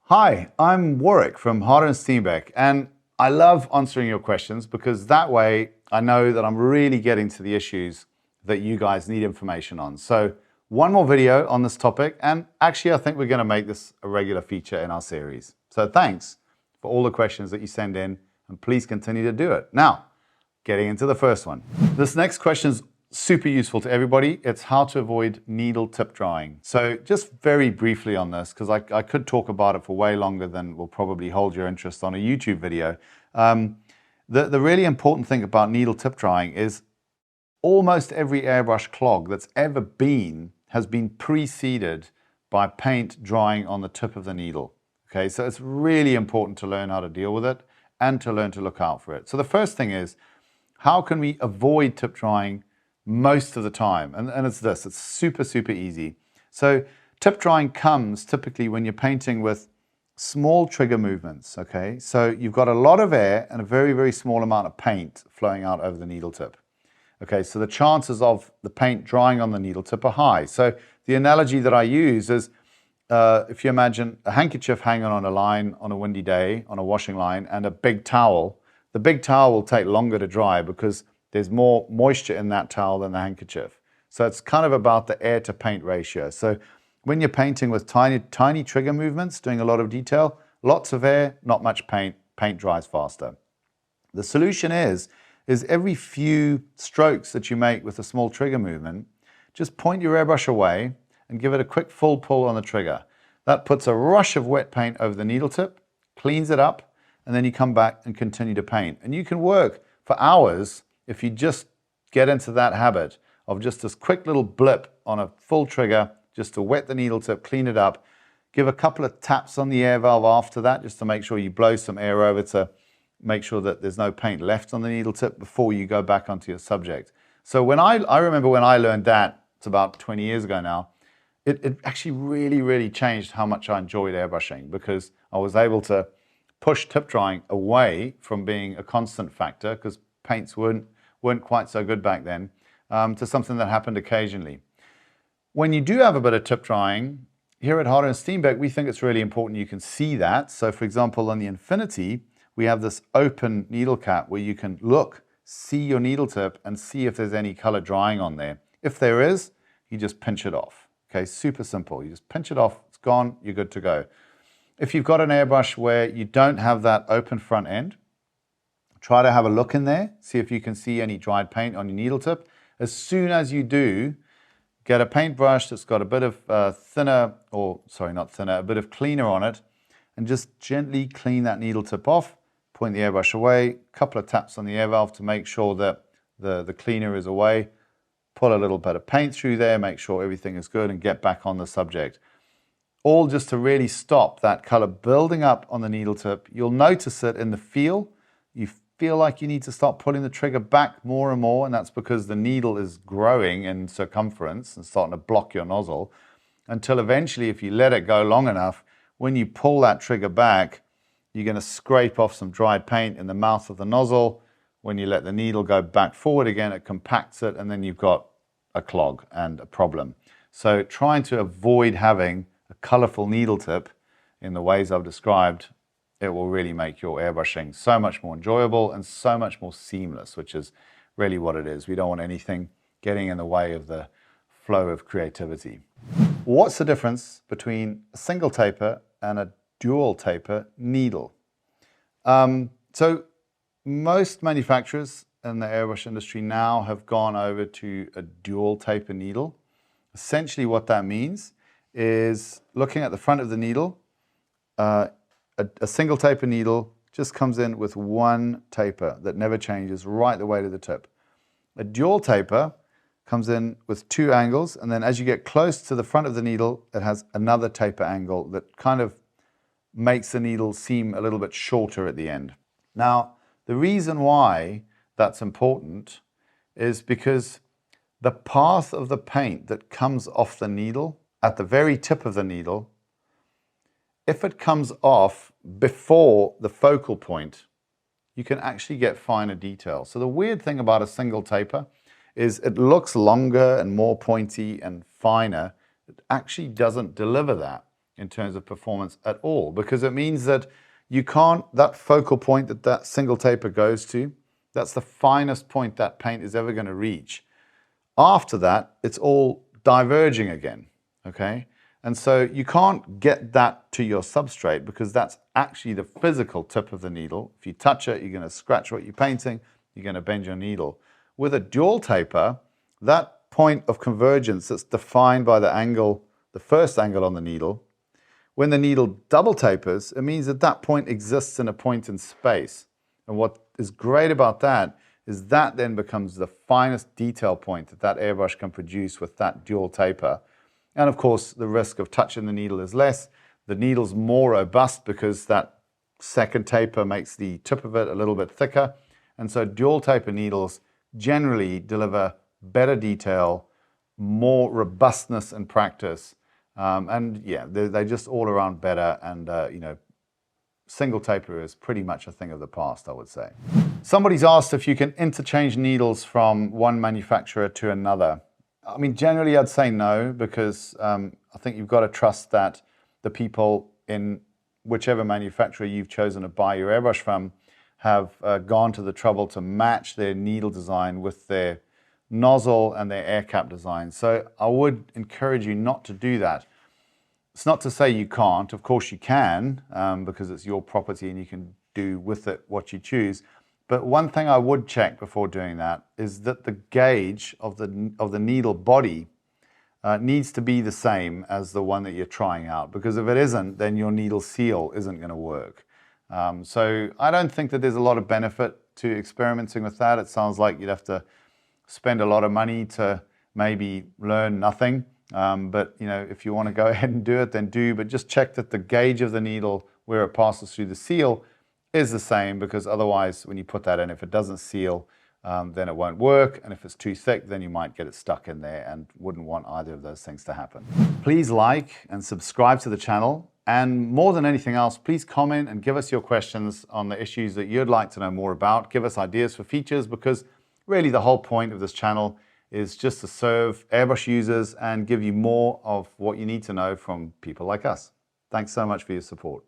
Hi, I'm Warwick from Harder & Steenbeck, and I love answering your questions because that way I know that I'm really getting to the issues that you guys need information on. So one more video on this topic, and actually I think we're going to make this a regular feature in our series. So thanks for all the questions that you send in, and please continue to do it. Now, getting into the first one. This next question is super useful to everybody. It's how to avoid needle tip drying. So just very briefly on this, because I could talk about it for way longer than will probably hold your interest on a YouTube video. The really important thing about needle tip drying is almost every airbrush clog that's ever been has been preceded by paint drying on the tip of the needle. Okay, so it's really important to learn how to deal with it and to learn to look out for it. So the first thing is, how can we avoid tip drying most of the time? And it's this, it's super, super easy. So tip drying comes typically when you're painting with small trigger movements, okay? So you've got a lot of air and a very, very small amount of paint flowing out over the needle tip. Okay, so the chances of the paint drying on the needle tip are high. So the analogy that I use is, if you imagine a handkerchief hanging on a line on a windy day, on a washing line, and a big towel, the big towel will take longer to dry because there's more moisture in that towel than the handkerchief. So it's kind of about the air to paint ratio. So when you're painting with tiny trigger movements, doing a lot of detail, lots of air, not much paint, paint dries faster. The solution is every few strokes that you make with a small trigger movement, just point your airbrush away and give it a quick full pull on the trigger. That puts a rush of wet paint over the needle tip, cleans it up, and then you come back and continue to paint. And you can work for hours if you just get into that habit of just this quick little blip on a full trigger, just to wet the needle tip, clean it up, give a couple of taps on the air valve after that, just to make sure you blow some air over to make sure that there's no paint left on the needle tip before you go back onto your subject. So when I remember when I learned that, it's about 20 years ago now, it actually really, really changed how much I enjoyed airbrushing, because I was able to push tip drying away from being a constant factor, because paints weren't quite so good back then, to something that happened occasionally. When you do have a bit of tip drying, here at Harder & Steenbeck, we think it's really important you can see that. So for example, on the Infinity, we have this open needle cap where you can look, see your needle tip and see if there's any color drying on there. If there is, you just pinch it off. Okay, super simple. You just pinch it off, it's gone, you're good to go. If you've got an airbrush where you don't have that open front end, try to have a look in there, see if you can see any dried paint on your needle tip. As soon as you do, get a paintbrush that's got a bit of a bit of cleaner on it, and just gently clean that needle tip off, point the airbrush away, a couple of taps on the air valve to make sure that the cleaner is away, pull a little bit of paint through there, make sure everything is good, and get back on the subject. All just to really stop that color building up on the needle tip. You'll notice it in the feel. You feel like you need to start pulling the trigger back more and more, and that's because the needle is growing in circumference and starting to block your nozzle, until eventually, if you let it go long enough, when you pull that trigger back, you're going to scrape off some dried paint in the mouth of the nozzle. When you let the needle go back forward again, it compacts it, and then you've got a clog and a problem. So trying to avoid having a colorful needle tip in the ways I've described, it will really make your airbrushing so much more enjoyable and so much more seamless, which is really what it is. We don't want anything getting in the way of the flow of creativity. What's the difference between a single taper and a dual taper needle? So most manufacturers in the airbrush industry now have gone over to a dual taper needle. Essentially what that means is, looking at the front of the needle, a single taper needle just comes in with one taper that never changes right the way to the tip. A dual taper comes in with two angles, and then as you get close to the front of the needle, it has another taper angle that kind of makes the needle seem a little bit shorter at the end. Now, the reason why that's important is because the path of the paint that comes off the needle at the very tip of the needle, if it comes off before the focal point, you can actually get finer detail. So the weird thing about a single taper is it looks longer and more pointy and finer. It actually doesn't deliver that. in terms of performance at all, because it means that you can't, that focal point that that single taper goes to, that's the finest point that paint is ever going to reach. After that, it's all diverging again, okay? And so you can't get that to your substrate because that's actually the physical tip of the needle. If you touch it, you're going to scratch what you're painting, you're going to bend your needle. With a dual taper, that point of convergence that's defined by the angle, the first angle on the needle, when the needle double tapers, it means that that point exists in a point in space. And what is great about that is that then becomes the finest detail point that that airbrush can produce with that dual taper. And of course, the risk of touching the needle is less. The needle's more robust because that second taper makes the tip of it a little bit thicker. And so dual taper needles generally deliver better detail, more robustness in practice. And yeah, they're just all around better. And you know, single taper is pretty much a thing of the past, I would say. Somebody's asked if you can interchange needles from one manufacturer to another. I mean, generally I'd say no, because I think you've got to trust that the people in whichever manufacturer you've chosen to buy your airbrush from have gone to the trouble to match their needle design with their nozzle and their air cap design. So I would encourage you not to do that. It's not to say you can't. Of course you can, because it's your property and you can do with it what you choose. But one thing I would check before doing that is that the gauge of the needle body needs to be the same as the one that you're trying out, because if it isn't, then your needle seal isn't going to work. So I don't think that there's a lot of benefit to experimenting with that. It sounds like you'd have to spend a lot of money to maybe learn nothing. But you know, if you want to go ahead and do it, then do, but just check that the gauge of the needle where it passes through the seal is the same, because otherwise when you put that in, if it doesn't seal, then it won't work. And if it's too thick, then you might get it stuck in there, and wouldn't want either of those things to happen. Please like and subscribe to the channel. And more than anything else, please comment and give us your questions on the issues that you'd like to know more about. Give us ideas for features, because really the whole point of this channel is just to serve airbrush users and give you more of what you need to know from people like us. Thanks so much for your support.